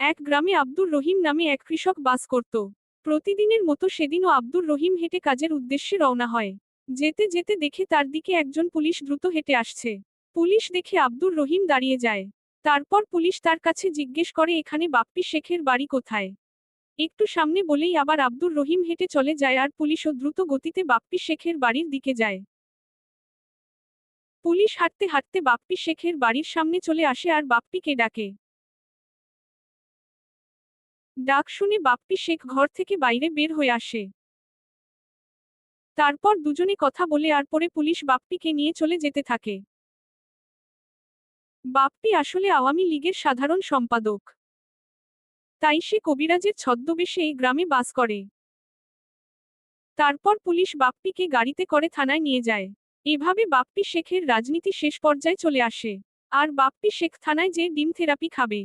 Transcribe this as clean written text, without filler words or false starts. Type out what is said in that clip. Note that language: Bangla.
এক গ্রামে আব্দুর রহিম নামে এক কৃষক বাস করত। প্রতিদিনের মতো সেদিনও আব্দুর রহিম হেঁটে কাজের উদ্দেশ্যে রওনা হয়। যেতে যেতে দেখে তার দিকে একজন পুলিশ দ্রুত হেঁটে আসছে। পুলিশ দেখে আব্দুর রহিম দাঁড়িয়ে যায়। তারপর পুলিশ তার কাছে জিজ্ঞেস করে এখানে বাপ্পি শেখের বাড়ি কোথায়। একটু সামনে বলেই আবার আব্দুর রহিম হেঁটে চলে যায় আর পুলিশও দ্রুত গতিতে বাপ্পি শেখের বাড়ির দিকে যায়। পুলিশ হাঁটতে হাঁটতে বাপ্পি শেখের বাড়ির সামনে চলে আসে আর বাপ্পিকে ডাকে। ডাক শুনে বাপ্পি শেখ ঘর থেকে বাইরে বের হয়ে আসে। তারপর দুজনে কথা বলে আর পরে পুলিশ বাপ্পিকে নিয়ে চলে যেতে থাকে। বাপ্পি আসলে আওয়ামী লীগের সাধারণ সম্পাদক। তাই সে কবিরাজের ছদ্মবেশে এই গ্রামে বাস করে। তারপর পুলিশ বাপ্পিকে গাড়িতে করে থানায় নিয়ে যায়। এভাবে বাপ্পি শেখের রাজনীতি শেষ পর্যায়ে চলে আসে। আর বাপ্পি শেখ থানায় যে ডিম থেরাপি খাবে।